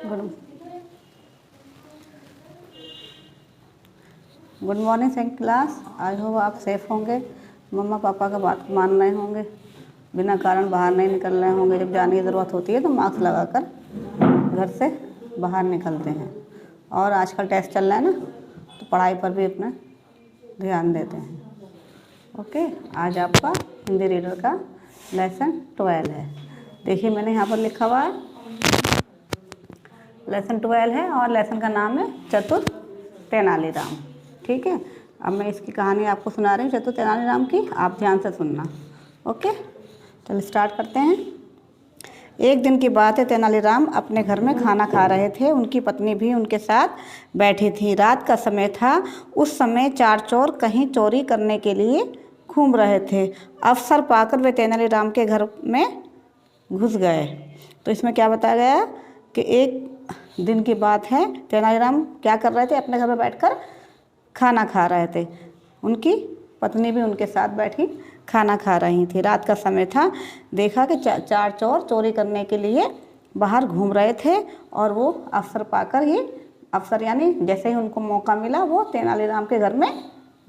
Good morning second class. I hope आप safe होंगे, मम्मा पापा का बात मान रहे होंगे, बिना कारण बाहर नहीं निकल रहे होंगे। जब जाने की ज़रूरत होती है तो मास्क लगाकर घर से बाहर निकलते हैं। और आजकल टेस्ट चल रहा है ना, तो पढ़ाई पर भी अपना ध्यान देते हैं। ओके, आज आपका हिंदी रीडर का लेसन 12 है। देखिए मैंने यहाँ पर लिखा हुआ है लेसन 12 है और लेसन का नाम है चतुर तेनालीराम। ठीक है, अब मैं इसकी कहानी आपको सुना रही हूँ चतुर तेनालीराम की, आप ध्यान से सुनना। ओके, चलो स्टार्ट करते हैं। एक दिन की बात है, तेनालीराम अपने घर में खाना खा रहे थे। उनकी पत्नी भी उनके साथ बैठी थी। रात का समय था। उस समय 4 चोर कहीं चोरी करने के लिए घूम रहे थे। अवसर पाकर वे तेनालीराम के घर में घुस गए। तो इसमें क्या बताया गया कि एक दिन की बात है, तेनालीराम क्या कर रहे थे, अपने घर में बैठकर खाना खा रहे थे। उनकी पत्नी भी उनके साथ बैठी खाना खा रही थी। रात का समय था। देखा कि 4 चोर चोरी करने के लिए बाहर घूम रहे थे और वो अवसर पाकर ही, अवसर यानी जैसे ही उनको मौका मिला, वो तेनालीराम के घर में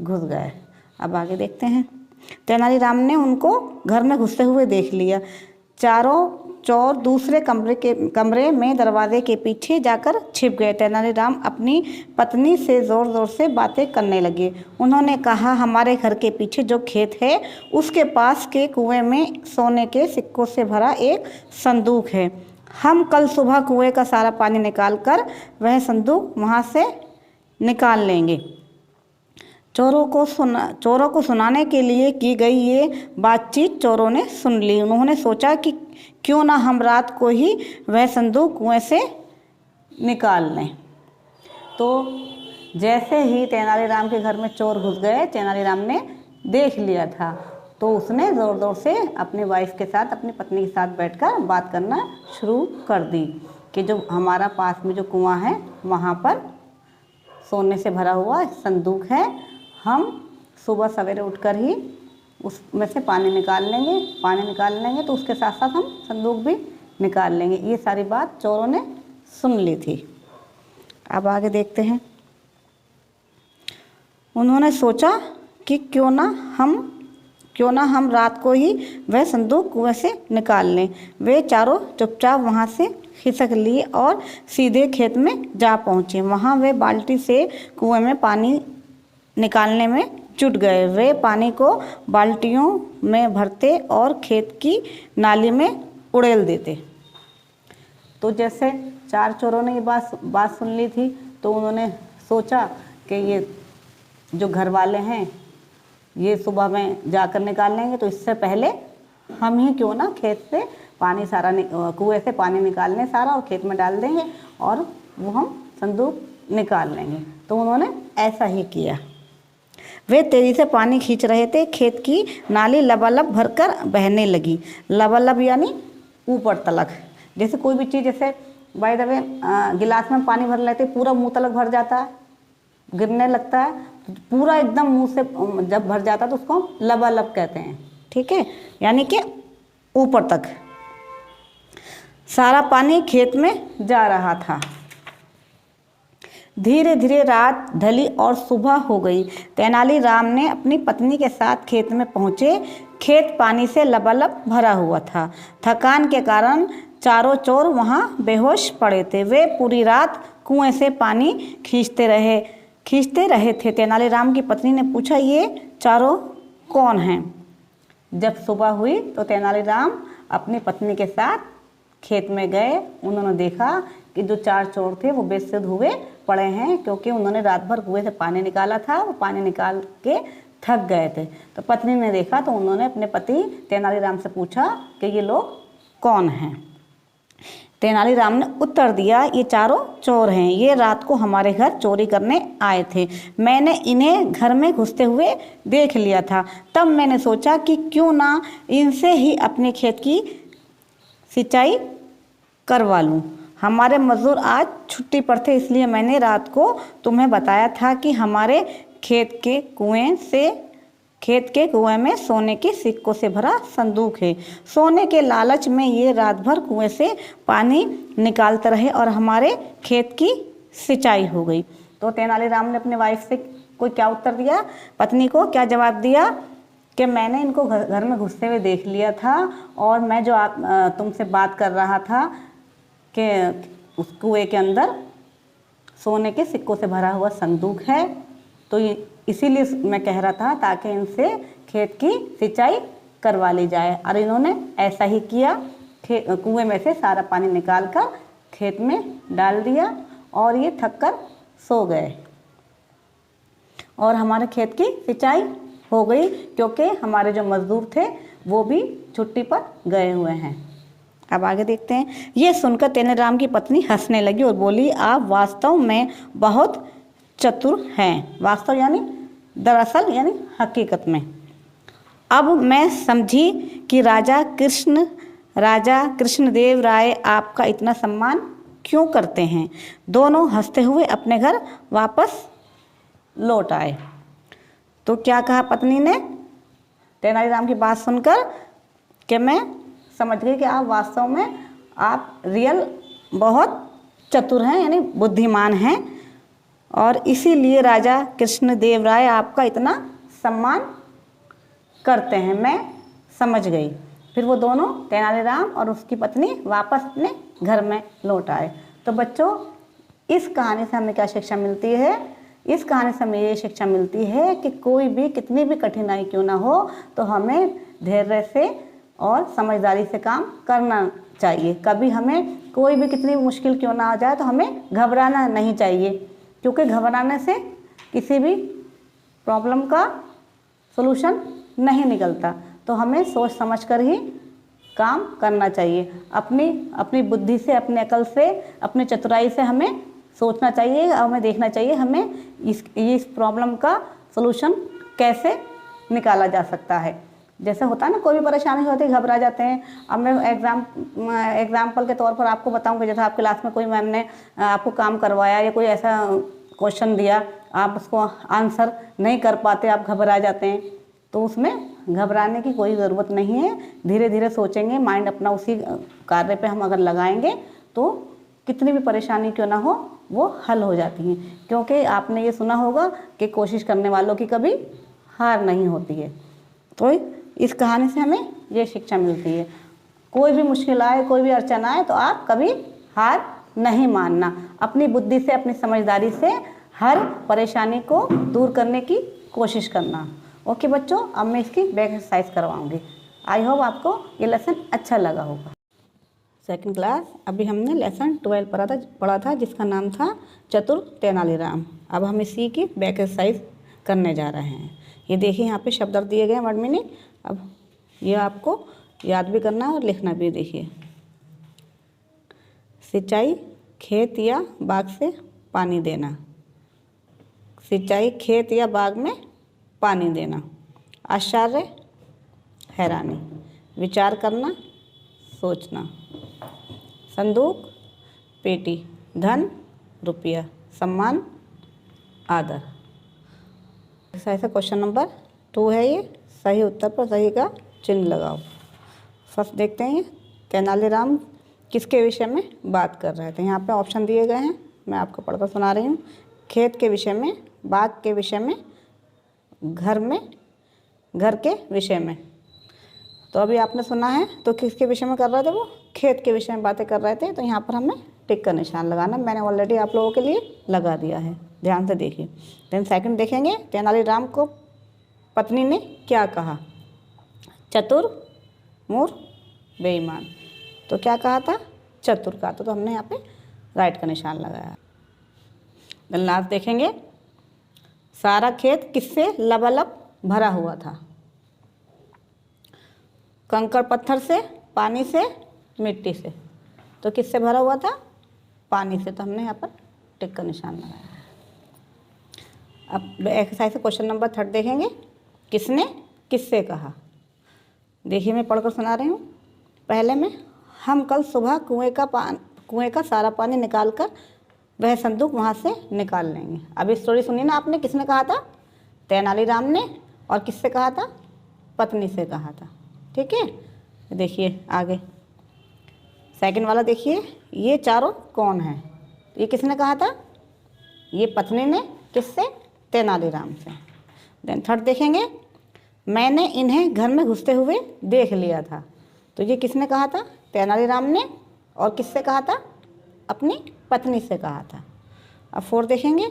घुस गए। अब आगे देखते हैं। तेनालीराम ने उनको घर में घुसते हुए देख लिया। चारों चोर दूसरे कमरे में दरवाजे के पीछे जाकर छिप गए। तेनालीराम अपनी पत्नी से ज़ोर ज़ोर से बातें करने लगे। उन्होंने कहा, हमारे घर के पीछे जो खेत है उसके पास के कुएं में सोने के सिक्कों से भरा एक संदूक है। हम कल सुबह कुएं का सारा पानी निकाल कर वह संदूक वहाँ से निकाल लेंगे। चोरों को सुनाने के लिए की गई ये बातचीत चोरों ने सुन ली। उन्होंने सोचा कि क्यों ना हम रात को ही वह संदूक कुएं से निकाल लें। तो जैसे ही तेनालीराम के घर में चोर घुस गए, तेनालीराम ने देख लिया था, तो उसने ज़ोर ज़ोर से अपनी वाइफ के साथ, अपनी पत्नी के साथ बैठकर बात करना शुरू कर दी कि जो हमारा पास में जो कुआं है वहाँ पर सोने से भरा हुआ संदूक है। हम सुबह सवेरे उठकर ही उसमें से पानी निकाल लेंगे तो उसके साथ साथ हम संदूक भी निकाल लेंगे। ये सारी बात चोरों ने सुन ली थी। अब आगे देखते हैं। उन्होंने सोचा कि क्यों ना हम रात को ही वह संदूक कुएं से निकाल लें। वे चारों चुपचाप वहाँ से खिसक लिए और सीधे खेत में जा पहुँचे। वहाँ वे बाल्टी से कुएं में पानी निकालने में जुट गए। वे पानी को बाल्टियों में भरते और खेत की नाली में उड़ेल देते। तो जैसे 4 चोरों ने ये बात सुन ली थी, तो उन्होंने सोचा कि ये जो घर वाले हैं ये सुबह में जाकर निकाल लेंगे, तो इससे पहले हम ही क्यों ना खेत से पानी सारा कुएं से पानी निकाल लें सारा और खेत में डाल देंगे और वो हम संदूक निकाल लेंगे। तो उन्होंने ऐसा ही किया। वे तेजी से पानी खींच रहे थे। खेत की नाली लबालब भरकर बहने लगी। लबालब यानी ऊपर तलक। जैसे कोई भी चीज़, जैसे बाय द वे गिलास में पानी भर लेते, पूरा मुंह तलक भर जाता है, गिरने लगता है, पूरा एकदम मुंह से जब भर जाता है तो उसको लबालब कहते हैं। ठीक है, यानी कि ऊपर तक सारा पानी खेत में जा रहा था। धीरे धीरे रात ढली और सुबह हो गई। तेनालीराम ने अपनी पत्नी के साथ खेत में पहुँचे। खेत पानी से लबालब भरा हुआ था। थकान के कारण चारों चोर वहाँ बेहोश पड़े थे। वे पूरी रात कुएं से पानी खींचते रहे थे। तेनालीराम की पत्नी ने पूछा, ये चारों कौन हैं? जब सुबह हुई तो तेनालीराम अपनी पत्नी के साथ खेत में गए। उन्होंने देखा कि जो 4 चोर थे वो बेसुध हुए पड़े हैं, क्योंकि उन्होंने रात भर कुएं से पानी निकाला था। वो पानी निकाल के थक गए थे। तो पत्नी ने देखा तो उन्होंने अपने पति तेनालीराम से पूछा कि ये लोग कौन हैं? तेनालीराम ने उत्तर दिया, ये चारों चोर हैं। ये रात को हमारे घर चोरी करने आए थे। मैंने इन्हें घर में घुसते हुए देख लिया था। तब मैंने सोचा कि क्यों ना इनसे ही अपने खेत की सिंचाई करवा लूं। हमारे मजदूर आज छुट्टी पर थे, इसलिए मैंने रात को तुम्हें बताया था कि हमारे खेत खेत के कुएं में सोने के सिक्कों से भरा संदूक है। सोने के लालच में ये रात भर कुएं से पानी निकालते रहे और हमारे खेत की सिंचाई हो गई। तो तेनालीराम ने अपने वाइफ से कोई क्या उत्तर दिया, पत्नी को क्या जवाब दिया कि मैंने इनको घर में घुसते हुए देख लिया था और मैं जो तुमसे बात कर रहा था कि उस कुएं के अंदर सोने के सिक्कों से भरा हुआ संदूक है, तो इसीलिए मैं कह रहा था ताकि इनसे खेत की सिंचाई करवा ली जाए। और इन्होंने ऐसा ही किया, कुएं में से सारा पानी निकाल कर खेत में डाल दिया और ये थक कर सो गए और हमारे खेत की सिंचाई हो गई, क्योंकि हमारे जो मजदूर थे वो भी छुट्टी पर गए हुए हैं। अब आगे देखते हैं। ये सुनकर तेनालीराम की पत्नी हंसने लगी और बोली, आप वास्तव में बहुत चतुर हैं। वास्तव यानी दरअसल यानी हकीकत में। अब मैं समझी कि राजा कृष्णदेव राय आपका इतना सम्मान क्यों करते हैं। दोनों हंसते हुए अपने घर वापस लौट आए। तो क्या कहा पत्नी ने तेनालीराम की बात सुनकर कि मैं समझ गई कि आप वास्तव में आप रियल बहुत चतुर हैं, यानी बुद्धिमान हैं, और इसीलिए राजा कृष्णदेव राय आपका इतना सम्मान करते हैं। मैं समझ गई। फिर वो दोनों तेनालीराम और उसकी पत्नी वापस अपने घर में लौट आए। तो बच्चों, इस कहानी से हमें क्या शिक्षा मिलती है? इस कहानी से हमें ये शिक्षा मिलती है कि कोई भी कितनी भी कठिनाई क्यों ना हो तो हमें धैर्य से और समझदारी से काम करना चाहिए। कभी हमें कोई भी कितनी मुश्किल क्यों ना आ जाए तो हमें घबराना नहीं चाहिए, क्योंकि घबराने से किसी भी प्रॉब्लम का सॉल्यूशन नहीं निकलता। तो हमें सोच समझकर ही काम करना चाहिए। अपनी बुद्धि से, अपने अकल से, अपनी चतुराई से हमें सोचना चाहिए और हमें देखना चाहिए हमें इस प्रॉब्लम का सॉल्यूशन कैसे निकाला जा सकता है। जैसे होता है ना, कोई भी परेशानी होती है घबरा जाते हैं। अब मैं एग्जाम्पल के तौर पर आपको बताऊंगी, जैसे आपकी क्लास में कोई मैम ने आपको काम करवाया या कोई ऐसा क्वेश्चन दिया, आप उसको आंसर नहीं कर पाते, आप घबरा जाते हैं, तो उसमें घबराने की कोई ज़रूरत नहीं है। धीरे धीरे सोचेंगे, माइंड अपना उसी कार्य पे हम अगर लगाएंगे तो कितनी भी परेशानी क्यों ना हो वो हल हो जाती हैं। क्योंकि आपने ये सुना होगा कि कोशिश करने वालों की कभी हार नहीं होती है। तो इस कहानी से हमें ये शिक्षा मिलती है, कोई भी मुश्किल आए, कोई भी अड़चन आए तो आप कभी हार नहीं मानना। अपनी बुद्धि से, अपनी समझदारी से हर परेशानी को दूर करने की कोशिश करना। ओके बच्चों, अब मैं इसकी बैक एक्सरसाइज करवाऊंगी। आई होप आपको ये लेसन अच्छा लगा होगा। सेकंड क्लास, अभी हमने लेसन 12 पढ़ा था जिसका नाम था चतुर तेनालीराम। अब हम इसी की बैक एक्सरसाइज करने जा रहे हैं। ये देखिए, यहाँ पे शब्द दिए गए हैं, वर्ड मीनिंग। अब ये आपको याद भी करना है और लिखना भी। देखिए, सिंचाई, खेत या बाग से पानी देना। सिंचाई, खेत या बाग में पानी देना। आश्चर्य, हैरानी। विचार करना, सोचना। संदूक, पेटी। धन, रुपया। सम्मान, आदर। ऐसा क्वेश्चन नंबर 2 है ये। सही उत्तर पर सही का चिन्ह लगाओ। फर्स्ट देखते हैं, तेनालीराम किसके विषय में बात कर रहे थे। यहाँ पे ऑप्शन दिए गए हैं, मैं आपको पढ़कर सुना रही हूँ। खेत के विषय में, बाग के विषय में, घर के विषय में। तो अभी आपने सुना है, तो किसके विषय में कर रहे थे? वो खेत के विषय में बातें कर रहे थे। तो यहाँ पर हमें टिक का निशान लगाना, मैंने ऑलरेडी आप लोगों के लिए लगा दिया है, ध्यान से देखिए। देन सेकंड देखेंगे, तेनालीराम को पत्नी ने क्या कहा? चतुर, मूर्ख, बेईमान। तो क्या कहा था? चतुर का। तो हमने यहाँ पे राइट का निशान लगाया। देन लास्ट देखेंगे, सारा खेत किससे लबालब भरा हुआ था? कंकड़ पत्थर से, पानी से, मिट्टी से। तो किससे भरा हुआ था? पानी से। तो हमने यहाँ पर टिक का निशान लगाया। अब एक्सरसाइज से क्वेश्चन नंबर 3 देखेंगे, किसने किससे कहा? देखिए, मैं पढ़कर सुना रही हूँ। पहले में, हम कल सुबह कुएं का सारा पानी निकाल कर वह संदूक वहाँ से निकाल लेंगे। अब स्टोरी सुनिए ना आपने, किसने कहा था? तेनालीराम ने। और किससे कहा था? पत्नी से कहा था। ठीक है, देखिए आगे सेकंड वाला देखिए, ये चारों कौन हैं? ये किसने कहा था? ये पत्नी ने। किससे? तेनालीराम से। देन थर्ड देखेंगे, मैंने इन्हें घर में घुसते हुए देख लिया था। तो ये किसने कहा था? तेनालीराम ने। और किससे कहा था? अपनी पत्नी से कहा था। अब फोर्थ देखेंगे,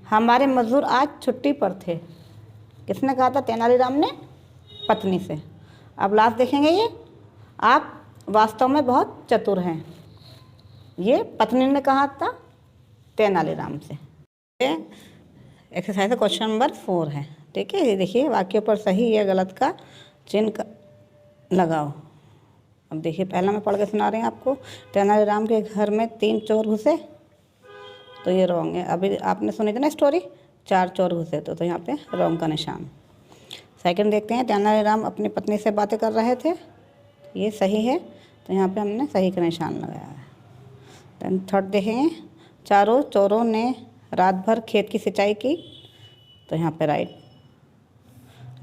हमारे मजदूर आज छुट्टी पर थे। किसने कहा था? तेनालीराम ने पत्नी से। अब लास्ट देखेंगे, ये आप वास्तव में बहुत चतुर हैं। ये पत्नी ने कहा था तेनालीराम से। एक्सरसाइज क्वेश्चन नंबर 4 है। ठीक है, ये देखिए वाक्य पर सही या गलत का चिन्ह लगाओ। अब देखिए पहला मैं पढ़ के सुना रही हूँ आपको। तेनालीराम के घर में 3 चोर घुसे, तो ये रॉन्ग है। अभी आपने सुनी थी ना स्टोरी, 4 चोर घुसे, तो यहाँ पे रॉन्ग का निशान। सेकंड देखते हैं, तेनालीराम अपनी पत्नी से बातें कर रहे थे, ये सही है, तो यहाँ पे हमने सही का निशान लगाया है। देन थर्ड देखेंगे, चारों चोरों ने रात भर खेत की सिंचाई की, तो यहाँ पे राइट।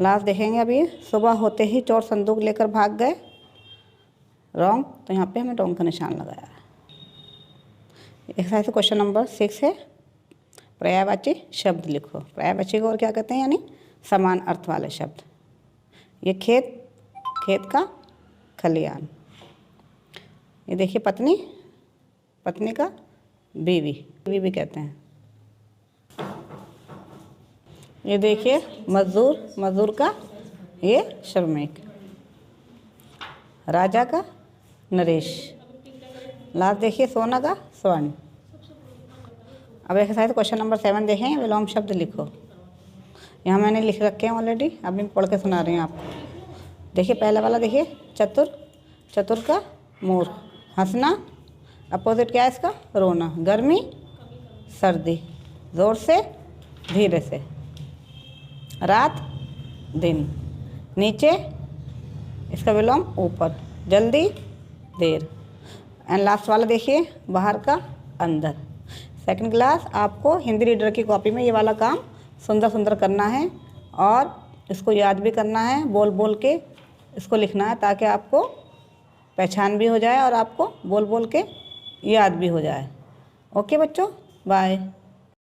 लास्ट देखेंगे, अभी सुबह होते ही चोर संदूक लेकर भाग गए, रॉन्ग, तो यहाँ पे हमें रॉन्ग का निशान लगाया है। एक्सरसाइज क्वेश्चन नंबर 6 है, पर्यायवाची शब्द लिखो। पर्यायवाची को और क्या कहते हैं? यानी समान अर्थ वाले शब्द। ये खेत, खेत का खलियान। ये देखिए पत्नी, पत्नी का बीवी, बीवी कहते हैं। ये देखिए मजदूर, मजदूर का ये श्रमिक। राजा का नरेश। लास्ट देखिए सोना का स्वर्ण। अब एक्सरसाइज क्वेश्चन नंबर 7 देखें, विलोम शब्द लिखो। यहाँ मैंने लिख रखे हैं ऑलरेडी, अभी मैं पढ़ के सुना रही हूँ आपको। देखिए पहला वाला देखिए, चतुर, चतुर का मूर्ख। हंसना, अपोजिट क्या है इसका? रोना। गर्मी, सर्दी। ज़ोर से, धीरे से। रात, दिन। नीचे, इसका विलोम ऊपर। जल्दी, देर। एंड लास्ट वाला देखिए, बाहर का अंदर। सेकंड क्लास आपको हिंदी रीडर की कॉपी में ये वाला काम सुंदर सुंदर करना है और इसको याद भी करना है, बोल बोल के इसको लिखना है, ताकि आपको पहचान भी हो जाए और आपको बोल बोल के याद भी हो जाए। ओके बच्चों, बाय।